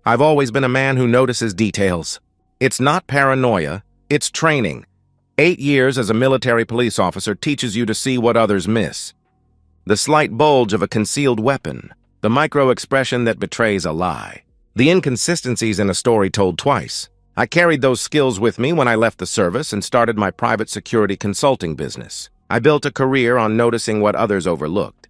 I've always been a man who notices details. It's not paranoia, it's training. 8 years as a military police officer teaches you to see what others miss. The slight bulge of a concealed weapon, the micro-expression that betrays a lie, the inconsistencies in a story told twice. I carried those skills with me when I left the service and started my private security consulting business. I built a career on noticing what others overlooked.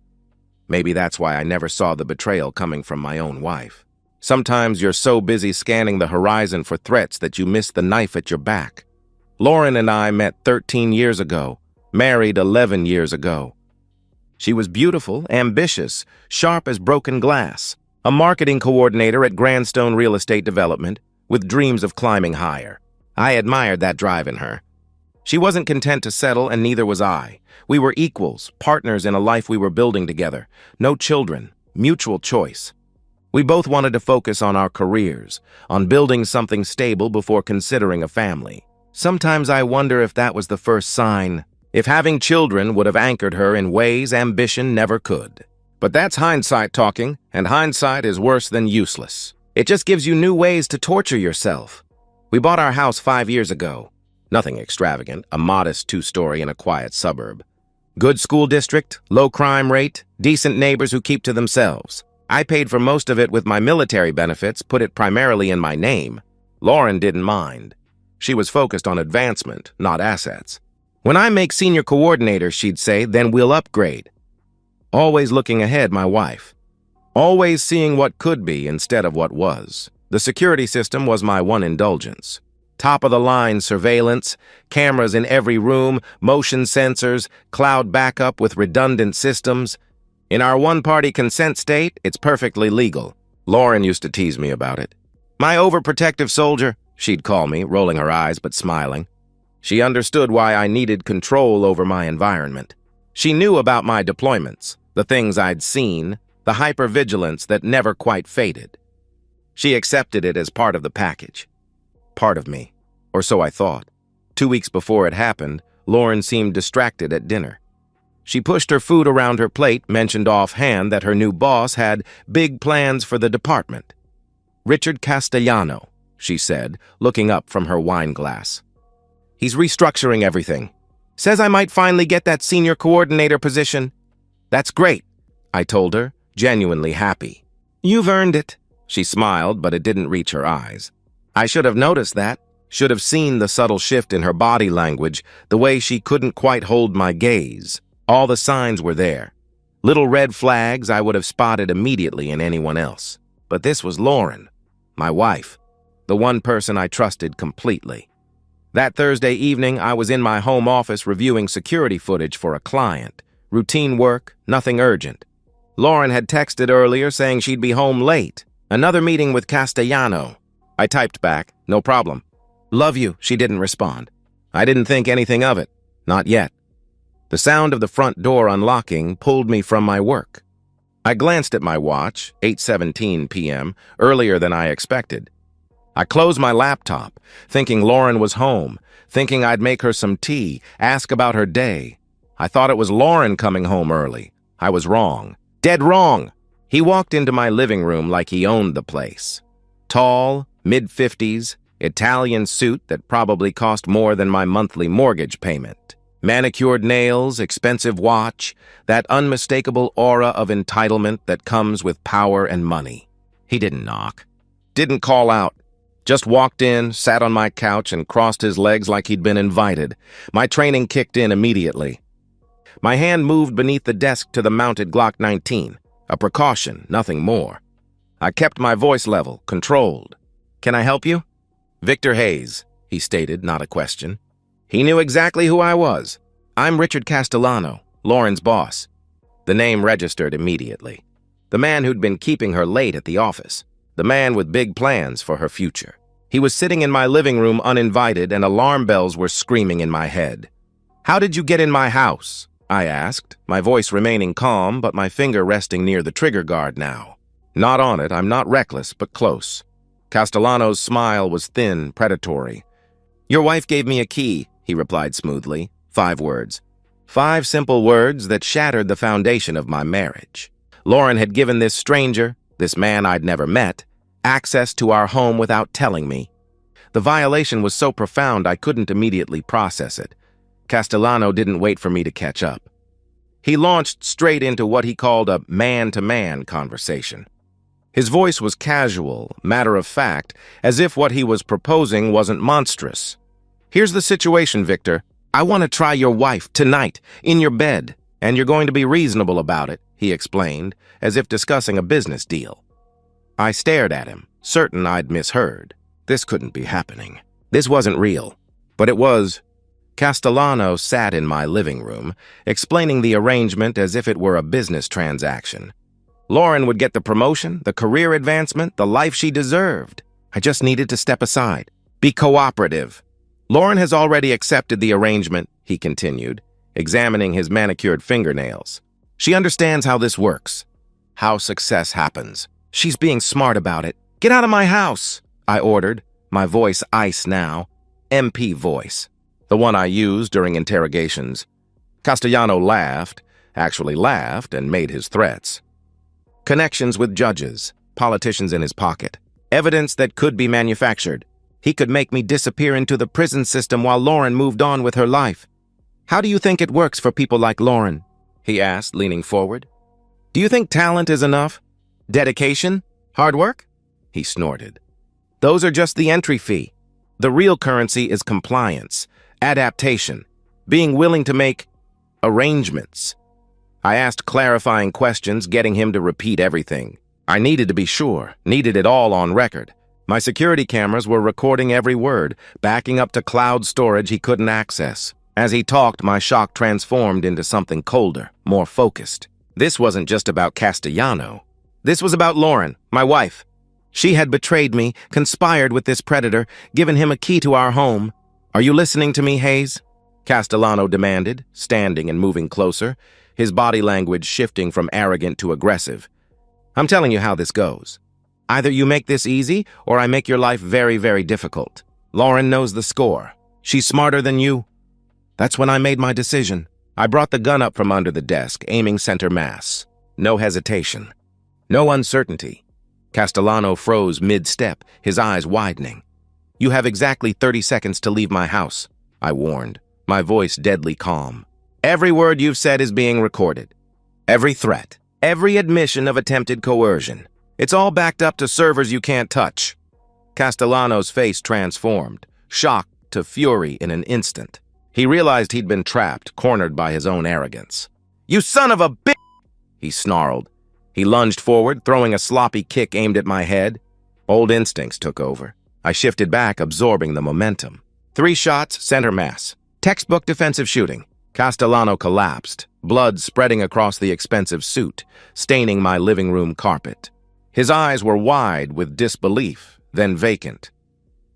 Maybe that's why I never saw the betrayal coming from my own wife. Sometimes you're so busy scanning the horizon for threats that you miss the knife at your back. Lauren and I met 13 years ago, married 11 years ago. She was beautiful, ambitious, sharp as broken glass, a marketing coordinator at Grandstone Real Estate Development, with dreams of climbing higher. I admired that drive in her. She wasn't content to settle, and neither was I. We were equals, partners in a life we were building together. No children, mutual choice. We both wanted to focus on our careers, on building something stable before considering a family. Sometimes I wonder if that was the first sign, if having children would have anchored her in ways ambition never could. But that's hindsight talking, and hindsight is worse than useless. It just gives you new ways to torture yourself. We bought our house 5 years ago. Nothing extravagant, a modest 2-story in a quiet suburb. Good school district, low crime rate, decent neighbors who keep to themselves. I paid for most of it with my military benefits, put it primarily in my name. Lauren didn't mind. She was focused on advancement, not assets. When I make senior coordinator, she'd say, then we'll upgrade. Always looking ahead, my wife. Always seeing what could be instead of what was. The security system was my one indulgence. Top-of-the-line surveillance, cameras in every room, motion sensors, cloud backup with redundant systems. In our one-party consent state, it's perfectly legal. Lauren used to tease me about it. My overprotective soldier, she'd call me, rolling her eyes but smiling. She understood why I needed control over my environment. She knew about my deployments, the things I'd seen, the hypervigilance that never quite faded. She accepted it as part of the package. Part of me, or so I thought. 2 weeks before it happened, Lauren seemed distracted at dinner. She pushed her food around her plate, mentioned offhand that her new boss had big plans for the department. Richard Castellano, she said, looking up from her wine glass. He's restructuring everything. Says I might finally get that senior coordinator position. That's great, I told her, genuinely happy. You've earned it. She smiled, but it didn't reach her eyes. I should have noticed that, should have seen the subtle shift in her body language, the way she couldn't quite hold my gaze. All the signs were there. Little red flags I would have spotted immediately in anyone else. But this was Lauren, my wife, the one person I trusted completely. That Thursday evening, I was in my home office reviewing security footage for a client. Routine work, nothing urgent. Lauren had texted earlier saying she'd be home late. Another meeting with Castellano. I typed back, no problem. Love you, she didn't respond. I didn't think anything of it. Not yet. The sound of the front door unlocking pulled me from my work. I glanced at my watch, 8:17 p.m., earlier than I expected. I closed my laptop, thinking Lauren was home, thinking I'd make her some tea, ask about her day. I thought it was Lauren coming home early. I was wrong. Dead wrong. He walked into my living room like he owned the place. Tall, mid-50s, Italian suit that probably cost more than my monthly mortgage payment. Manicured nails, expensive watch, that unmistakable aura of entitlement that comes with power and money. He didn't knock. Didn't call out. Just walked in, sat on my couch, and crossed his legs like he'd been invited. My training kicked in immediately. My hand moved beneath the desk to the mounted Glock 19. A precaution, nothing more. I kept my voice level, controlled. Can I help you? Victor Hayes, he stated, not a question. He knew exactly who I was. I'm Richard Castellano, Lauren's boss. The name registered immediately. The man who'd been keeping her late at the office. The man with big plans for her future. He was sitting in my living room uninvited, and alarm bells were screaming in my head. How did you get in my house? I asked, my voice remaining calm, but my finger resting near the trigger guard now. Not on it, I'm not reckless, but close. Castellano's smile was thin, predatory. Your wife gave me a key, he replied smoothly. 5 words. 5 simple words that shattered the foundation of my marriage. Lauren had given this stranger, this man I'd never met, access to our home without telling me. The violation was so profound I couldn't immediately process it. Castellano didn't wait for me to catch up. He launched straight into what he called a man-to-man conversation. His voice was casual, matter-of-fact, as if what he was proposing wasn't monstrous. "Here's the situation, Victor. I want to try your wife tonight, in your bed, and you're going to be reasonable about it," he explained, as if discussing a business deal. I stared at him, certain I'd misheard. This couldn't be happening. This wasn't real. But it was. Castellano sat in my living room, explaining the arrangement as if it were a business transaction. Lauren would get the promotion, the career advancement, the life she deserved. I just needed to step aside, be cooperative. Lauren has already accepted the arrangement, he continued, examining his manicured fingernails. She understands how this works, how success happens. She's being smart about it. "Get out of my house," I ordered, my voice ice now, MP voice, the one I used during interrogations. Castellano laughed, and made his threats. Connections with judges, politicians in his pocket, evidence that could be manufactured. He could make me disappear into the prison system while Lauren moved on with her life. "How do you think it works for people like Lauren?" he asked, leaning forward. "Do you think talent is enough? Dedication? Hard work?" He snorted. "Those are just the entry fee. The real currency is compliance, adaptation, being willing to make arrangements." I asked clarifying questions, getting him to repeat everything. I needed to be sure, needed it all on record. My security cameras were recording every word, backing up to cloud storage he couldn't access. As he talked, my shock transformed into something colder, more focused. This wasn't just about Castellano. This was about Lauren, my wife. She had betrayed me, conspired with this predator, given him a key to our home. "Are you listening to me, Hayes?" Castellano demanded, standing and moving closer, his body language shifting from arrogant to aggressive. "I'm telling you how this goes. Either you make this easy, or I make your life very, very difficult. Lauren knows the score. She's smarter than you." That's when I made my decision. I brought the gun up from under the desk, aiming center mass. No hesitation. No uncertainty. Castellano froze mid-step, his eyes widening. "You have exactly 30 seconds to leave my house," I warned, my voice deadly calm. "Every word you've said is being recorded. Every threat, every admission of attempted coercion. It's all backed up to servers you can't touch." Castellano's face transformed, shock to fury in an instant. He realized he'd been trapped, cornered by his own arrogance. "You son of a bitch!" he snarled. He lunged forward, throwing a sloppy kick aimed at my head. Old instincts took over. I shifted back, absorbing the momentum. 3 shots, center mass. Textbook defensive shooting. Castellano collapsed, blood spreading across the expensive suit, staining my living room carpet. His eyes were wide with disbelief, then vacant.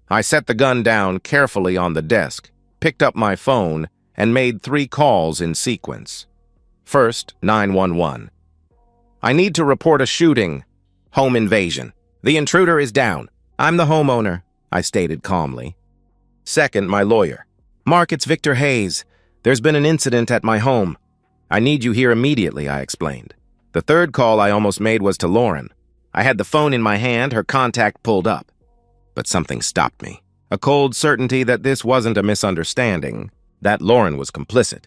I set the gun down carefully on the desk, picked up my phone, and made 3 calls in sequence. First, 911. "I need to report a shooting. Home invasion. The intruder is down. I'm the homeowner," I stated calmly. Second, my lawyer. "Mark, it's Victor Hayes. There's been an incident at my home. I need you here immediately," I explained. The third call I almost made was to Lauren. I had the phone in my hand, her contact pulled up. But something stopped me. A cold certainty that this wasn't a misunderstanding, that Lauren was complicit,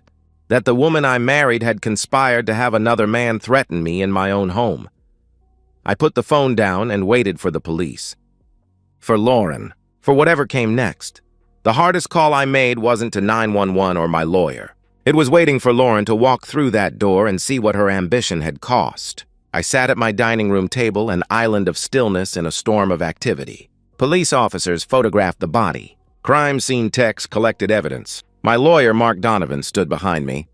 that the woman I married had conspired to have another man threaten me in my own home. I put the phone down and waited for the police. For Lauren, for whatever came next. The hardest call I made wasn't to 911 or my lawyer. It was waiting for Lauren to walk through that door and see what her ambition had cost. I sat at my dining room table, an island of stillness in a storm of activity. Police officers photographed the body. Crime scene techs collected evidence. My lawyer, Mark Donovan, stood behind me.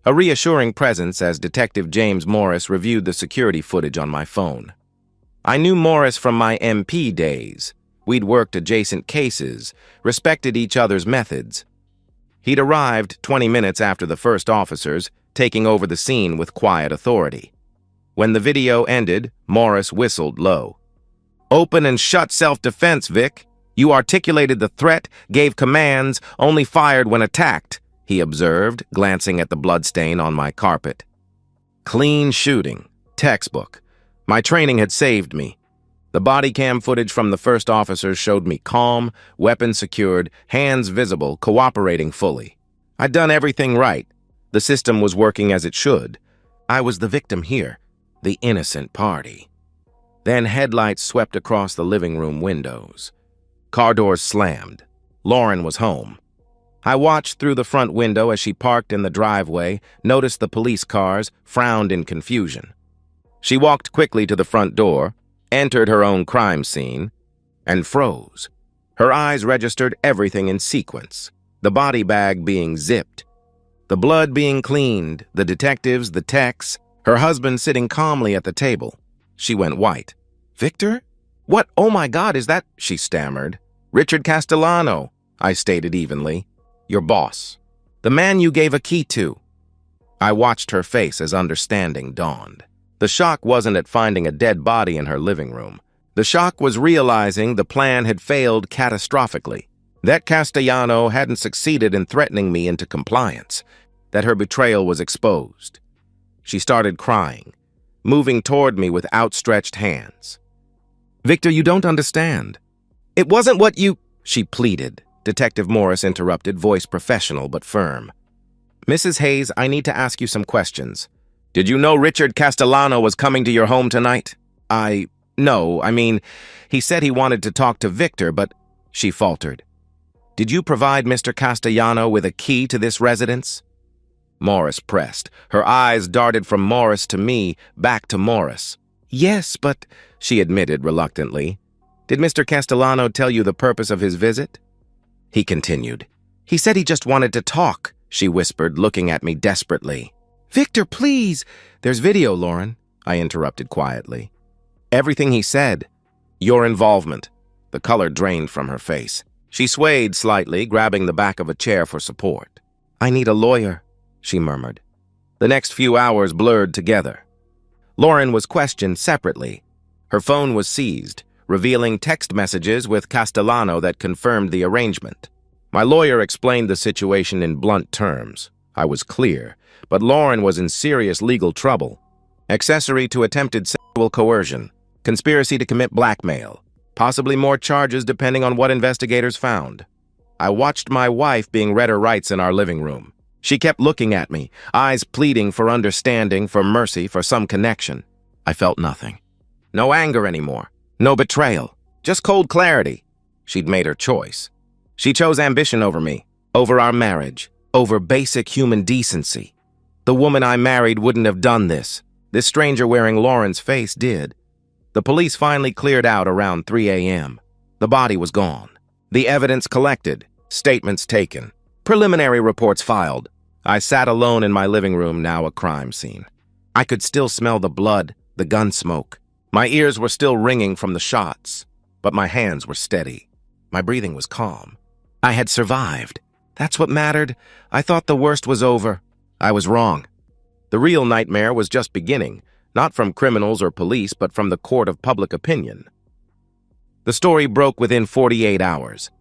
A reassuring presence as Detective James Morris reviewed the security footage on my phone. I knew Morris from my MP days. We'd worked adjacent cases, respected each other's methods. He'd arrived 20 minutes after the first officers, taking over the scene with quiet authority. When the video ended, Morris whistled low. "Open and shut self-defense, Vic. You articulated the threat, gave commands, only fired when attacked," he observed, glancing at the bloodstain on my carpet. Clean shooting. Textbook. My training had saved me. The body cam footage from the first officer showed me calm, weapon secured, hands visible, cooperating fully. I'd done everything right. The system was working as it should. I was the victim here, the innocent party. Then headlights swept across the living room windows. Car doors slammed. Lauren was home. I watched through the front window as she parked in the driveway, noticed the police cars, frowned in confusion. She walked quickly to the front door, entered her own crime scene, and froze. Her eyes registered everything in sequence, the body bag being zipped, the blood being cleaned, the detectives, the techs, her husband sitting calmly at the table. She went white. "Victor? What? Oh my God, is that?" she stammered. "Richard Castellano," I stated evenly. "Your boss. The man you gave a key to." I watched her face as understanding dawned. The shock wasn't at finding a dead body in her living room. The shock was realizing the plan had failed catastrophically, that Castellano hadn't succeeded in threatening me into compliance, that her betrayal was exposed. She started crying, moving toward me with outstretched hands. "Victor, you don't understand. It wasn't what you—" she pleaded. Detective Morris interrupted, voice professional but firm. "Mrs. Hayes, I need to ask you some questions. Did you know Richard Castellano was coming to your home tonight?" No, I mean, he said he wanted to talk to Victor, but—" she faltered. "Did you provide Mr. Castellano with a key to this residence?" Morris pressed. Her eyes darted from Morris to me, back to Morris. "Yes, but—" she admitted reluctantly. "Did Mr. Castellano tell you the purpose of his visit?" He continued. "He said he just wanted to talk," she whispered, looking at me desperately. "Victor, please!" "There's video, Lauren," I interrupted quietly. "Everything he said. Your involvement." The color drained from her face. She swayed slightly, grabbing the back of a chair for support. "I need a lawyer," she murmured. The next few hours blurred together. Lauren was questioned separately. Her phone was seized, revealing text messages with Castellano that confirmed the arrangement. My lawyer explained the situation in blunt terms. I was clear, but Lauren was in serious legal trouble. Accessory to attempted sexual coercion, conspiracy to commit blackmail, possibly more charges depending on what investigators found. I watched my wife being read her rights in our living room. She kept looking at me, eyes pleading for understanding, for mercy, for some connection. I felt nothing. No anger anymore. No betrayal. Just cold clarity. She'd made her choice. She chose ambition over me, over our marriage, over basic human decency. The woman I married wouldn't have done this. This stranger wearing Lauren's face did. The police finally cleared out around 3 a.m. The body was gone. The evidence collected. Statements taken. Preliminary reports filed. I sat alone in my living room, now a crime scene. I could still smell the blood, the gun smoke. My ears were still ringing from the shots, but my hands were steady. My breathing was calm. I had survived. That's what mattered. I thought the worst was over. I was wrong. The real nightmare was just beginning, not from criminals or police, but from the court of public opinion. The story broke within 48 hours.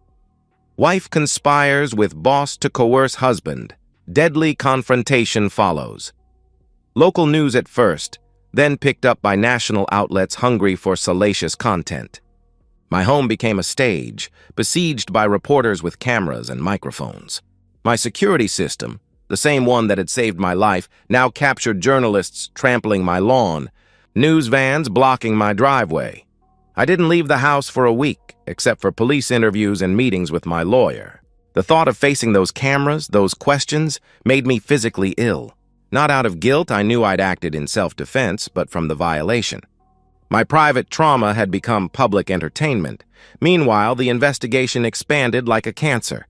Wife conspires with boss to coerce husband. Deadly confrontation follows. Local news at first, then picked up by national outlets hungry for salacious content. My home became a stage, besieged by reporters with cameras and microphones. My security system, the same one that had saved my life, now captured journalists trampling my lawn, news vans blocking my driveway. I didn't leave the house for a week, except for police interviews and meetings with my lawyer. The thought of facing those cameras, those questions, made me physically ill. Not out of guilt, I knew I'd acted in self-defense, but from the violation. My private trauma had become public entertainment. Meanwhile, the investigation expanded like a cancer.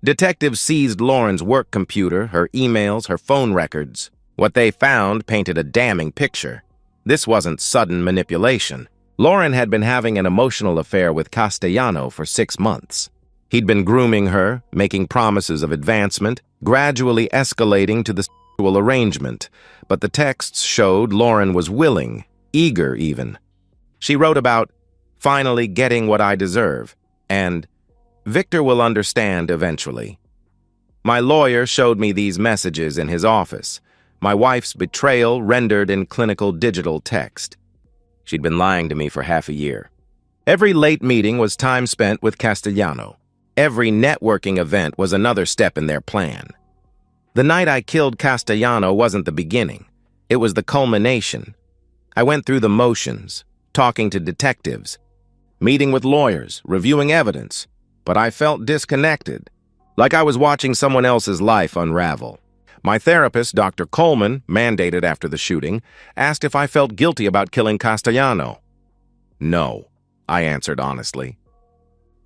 Detectives seized Lauren's work computer, her emails, her phone records. What they found painted a damning picture. This wasn't sudden manipulation. Lauren had been having an emotional affair with Castellano for 6 months. He'd been grooming her, making promises of advancement, gradually escalating to the sexual arrangement, but the texts showed Lauren was willing, eager even. She wrote about finally getting what I deserve, and Victor will understand eventually. My lawyer showed me these messages in his office, my wife's betrayal rendered in clinical digital text. She'd been lying to me for half a year. Every late meeting was time spent with Castellano. Every networking event was another step in their plan. The night I killed Castellano wasn't the beginning. It was the culmination. I went through the motions, talking to detectives, meeting with lawyers, reviewing evidence, but I felt disconnected, like I was watching someone else's life unravel. My therapist, Dr. Coleman, mandated after the shooting, asked if I felt guilty about killing Castellano. No, I answered honestly.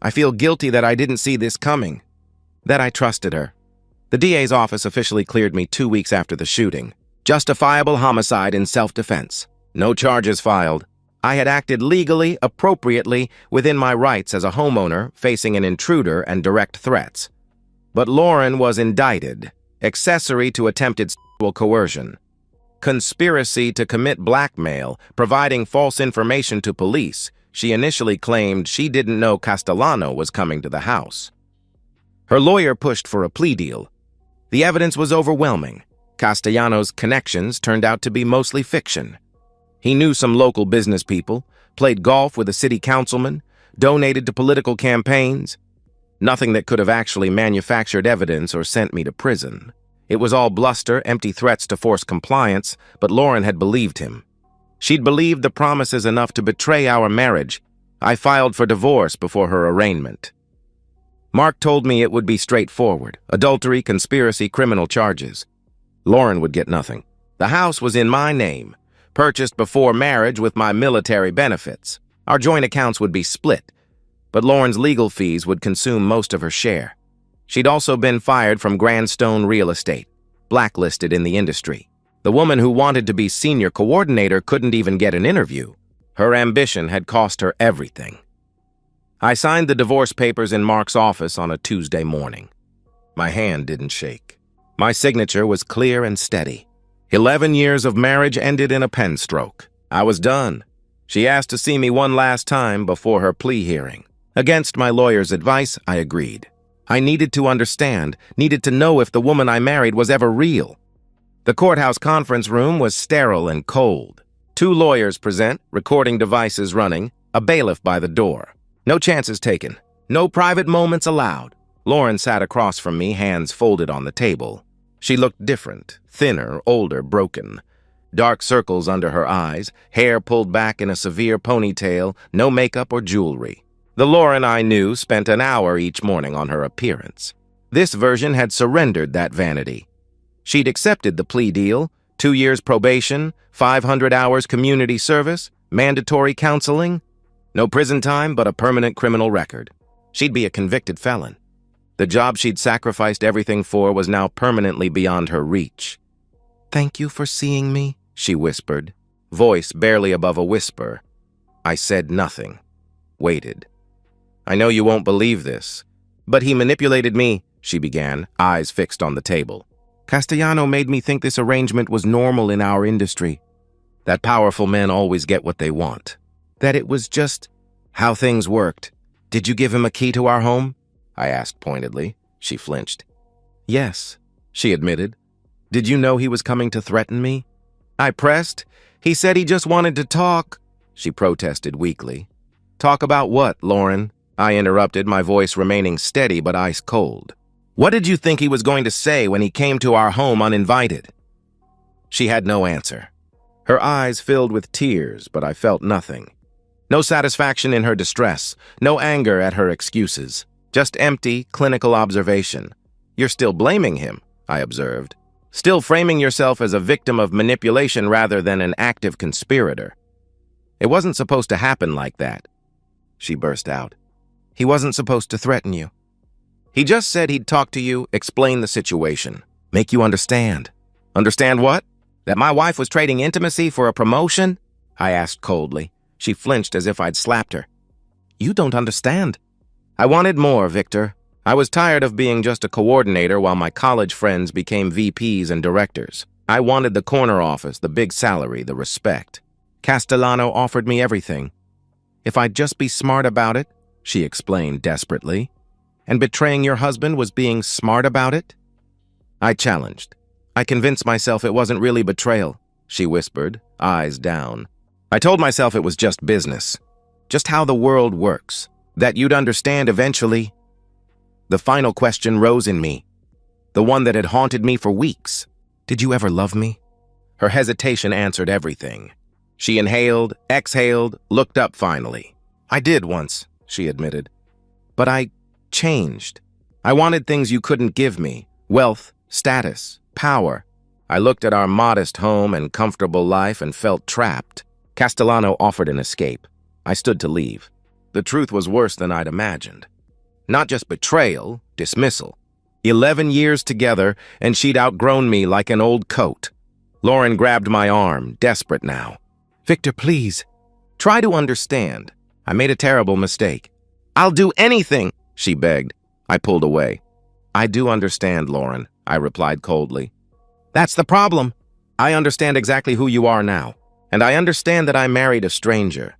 I feel guilty that I didn't see this coming, that I trusted her. The DA's office officially cleared me 2 weeks after the shooting. Justifiable homicide in self-defense. No charges filed. I had acted legally, appropriately, within my rights as a homeowner facing an intruder and direct threats. But Lauren was indicted. Accessory to attempted sexual coercion. Conspiracy to commit blackmail, providing false information to police. She initially claimed she didn't know Castellano was coming to the house. Her lawyer pushed for a plea deal. The evidence was overwhelming. Castellano's connections turned out to be mostly fiction. He knew some local business people, played golf with a city councilman, donated to political campaigns. Nothing that could have actually manufactured evidence or sent me to prison. It was all bluster, empty threats to force compliance, but Lauren had believed him. She'd believed the promises enough to betray our marriage. I filed for divorce before her arraignment. Mark told me it would be straightforward. Adultery, conspiracy, criminal charges. Lauren would get nothing. The house was in my name, purchased before marriage with my military benefits. Our joint accounts would be split, but Lauren's legal fees would consume most of her share. She'd also been fired from Grandstone Real Estate, blacklisted in the industry. The woman who wanted to be senior coordinator couldn't even get an interview. Her ambition had cost her everything. I signed the divorce papers in Mark's office on a Tuesday morning. My hand didn't shake. My signature was clear and steady. 11 years of marriage ended in a pen stroke. I was done. She asked to see me one last time before her plea hearing. Against my lawyer's advice, I agreed. I needed to understand, needed to know if the woman I married was ever real. The courthouse conference room was sterile and cold. 2 lawyers present, recording devices running, a bailiff by the door. No chances taken. No private moments allowed. Lauren sat across from me, hands folded on the table. She looked different, thinner, older, broken. Dark circles under her eyes, hair pulled back in a severe ponytail, no makeup or jewelry. The Lauren I knew spent an hour each morning on her appearance. This version had surrendered that vanity. She'd accepted the plea deal, 2 years probation, 500 hours community service, mandatory counseling. No prison time, but a permanent criminal record. She'd be a convicted felon. The job she'd sacrificed everything for was now permanently beyond her reach. "Thank you for seeing me," she whispered, voice barely above a whisper. I said nothing, waited. "I know you won't believe this, but he manipulated me," she began, eyes fixed on the table. "Castellano made me think this arrangement was normal in our industry, that powerful men always get what they want, that it was just how things worked. Did you give him a key to our home?" I asked pointedly. She flinched. "Yes," she admitted. "Did you know he was coming to threaten me?" I pressed. "He said he just wanted to talk," she protested weakly. "Talk about what, Lauren?" I interrupted, my voice remaining steady but ice cold. "What did you think he was going to say when he came to our home uninvited?" She had no answer. Her eyes filled with tears, but I felt nothing. No satisfaction in her distress, no anger at her excuses. Just empty, clinical observation. "You're still blaming him," I observed. "Still framing yourself as a victim of manipulation rather than an active conspirator. It wasn't supposed to happen like that," she burst out. "He wasn't supposed to threaten you. He just said he'd talk to you, explain the situation, make you understand." "Understand what? That my wife was trading intimacy for a promotion?" I asked coldly. She flinched as if I'd slapped her. "You don't understand." "I wanted more, Victor. I was tired of being just a coordinator while my college friends became VPs and directors. I wanted the corner office, the big salary, the respect. Castellano offered me everything. If I'd just be smart about it," she explained desperately. "And betraying your husband was being smart about it?" I challenged. "I convinced myself it wasn't really betrayal," she whispered, eyes down. I told myself it was just business, just how the world works, that you'd understand eventually. The final question rose in me, the one that had haunted me for weeks. Did you ever love me? Her hesitation answered everything. She inhaled, exhaled, looked up finally. I did once, she admitted. But I changed. I wanted things you couldn't give me: wealth, status, power. I looked at our modest home and comfortable life and felt trapped. Castellano offered an escape. I stood to leave. The truth was worse than I'd imagined. Not just betrayal, dismissal. 11 years together, and she'd outgrown me like an old coat. Lauren grabbed my arm, desperate now. Victor, please. Try to understand. I made a terrible mistake. I'll do anything, she begged. I pulled away. I do understand, Lauren, I replied coldly. That's the problem. I understand exactly who you are now, and I understand that I married a stranger.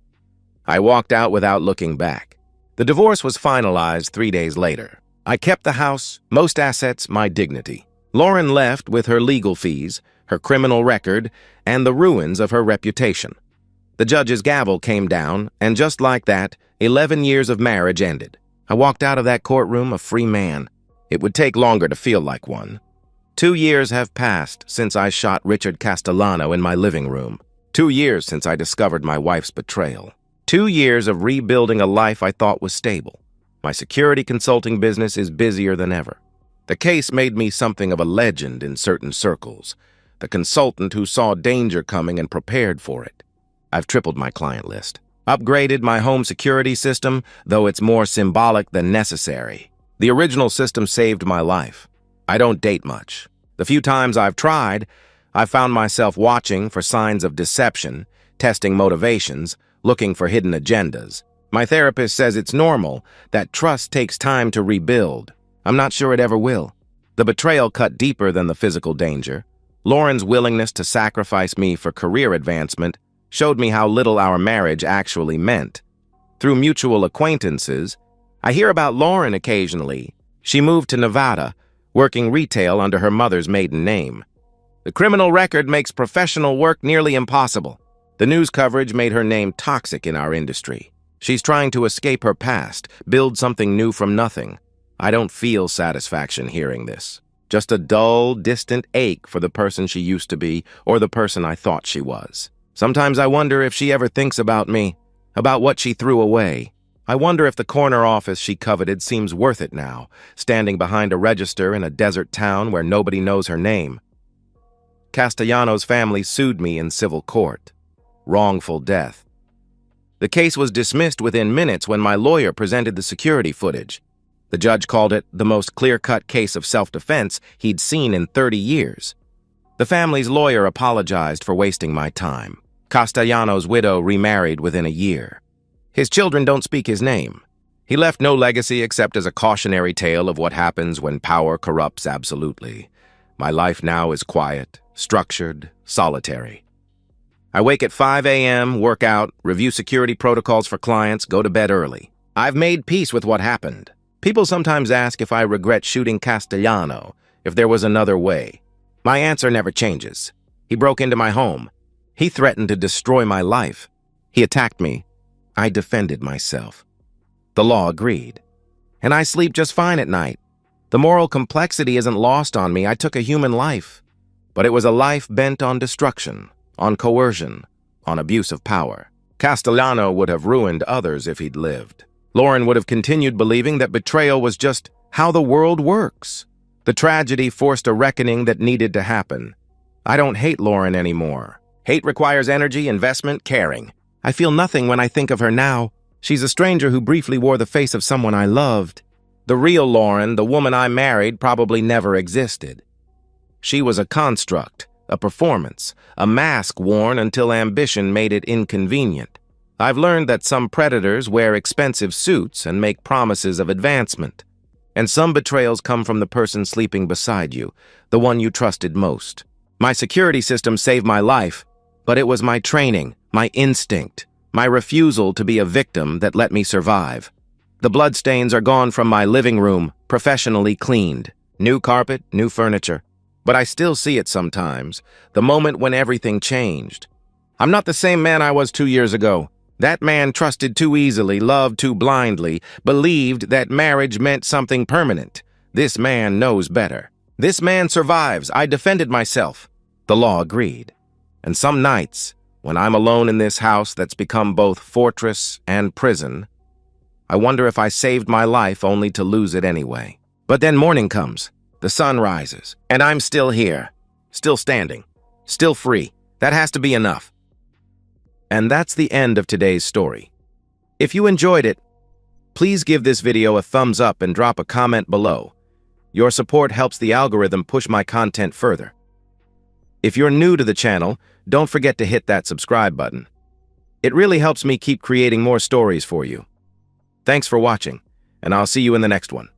I walked out without looking back. The divorce was finalized 3 days later. I kept the house, most assets, my dignity. Lauren left with her legal fees, her criminal record, and the ruins of her reputation. The judge's gavel came down, and just like that, 11 years of marriage ended. I walked out of that courtroom a free man. It would take longer to feel like one. 2 years have passed since I shot Richard Castellano in my living room. 2 years since I discovered my wife's betrayal. 2 years of rebuilding a life I thought was stable. My security consulting business is busier than ever. The case made me something of a legend in certain circles, the consultant who saw danger coming and prepared for it. I've tripled my client list, upgraded my home security system, though it's more symbolic than necessary. The original system saved my life. I don't date much. The few times I've tried, I've found myself watching for signs of deception, testing motivations, looking for hidden agendas. My therapist says it's normal, that trust takes time to rebuild. I'm not sure it ever will. The betrayal cut deeper than the physical danger. Lauren's willingness to sacrifice me for career advancement showed me how little our marriage actually meant. Through mutual acquaintances, I hear about Lauren occasionally. She moved to Nevada, working retail under her mother's maiden name. The criminal record makes professional work nearly impossible. The news coverage made her name toxic in our industry. She's trying to escape her past, build something new from nothing. I don't feel satisfaction hearing this. Just a dull, distant ache for the person she used to be or the person I thought she was. Sometimes I wonder if she ever thinks about me, about what she threw away. I wonder if the corner office she coveted seems worth it now, standing behind a register in a desert town where nobody knows her name. Castellano's family sued me in civil court. Wrongful death. The case was dismissed within minutes when my lawyer presented the security footage. The judge called it the most clear-cut case of self-defense he'd seen in 30 years. The family's lawyer apologized for wasting my time. Castellano's widow remarried within a year. His children don't speak his name. He left no legacy except as a cautionary tale of what happens when power corrupts absolutely. My life now is quiet, structured, solitary. I wake at 5 a.m., work out, review security protocols for clients, go to bed early. I've made peace with what happened. People sometimes ask if I regret shooting Castellano, if there was another way. My answer never changes. He broke into my home. He threatened to destroy my life. He attacked me. I defended myself. The law agreed. And I sleep just fine at night. The moral complexity isn't lost on me. I took a human life. But it was a life bent on destruction, on coercion, on abuse of power. Castellano would have ruined others if he'd lived. Lauren would have continued believing that betrayal was just how the world works. The tragedy forced a reckoning that needed to happen. I don't hate Lauren anymore. Hate requires energy, investment, caring. I feel nothing when I think of her now. She's a stranger who briefly wore the face of someone I loved. The real Lauren, the woman I married, probably never existed. She was a construct, a performance, a mask worn until ambition made it inconvenient. I've learned that some predators wear expensive suits and make promises of advancement. And some betrayals come from the person sleeping beside you, the one you trusted most. My security system saved my life, but it was my training, my instinct, my refusal to be a victim that let me survive. The bloodstains are gone from my living room, professionally cleaned. New carpet, new furniture. But I still see it sometimes, the moment when everything changed. I'm not the same man I was 2 years ago. That man trusted too easily, loved too blindly, believed that marriage meant something permanent. This man knows better. This man survives. I defended myself. The law agreed. And some nights, when I'm alone in this house that's become both fortress and prison, I wonder if I saved my life only to lose it anyway. But then morning comes, the sun rises, and I'm still here, still standing, still free. That has to be enough. And that's the end of today's story. If you enjoyed it, please give this video a thumbs up and drop a comment below. Your support helps the algorithm push my content further. If you're new to the channel, don't forget to hit that subscribe button. It really helps me keep creating more stories for you. Thanks for watching, and I'll see you in the next one.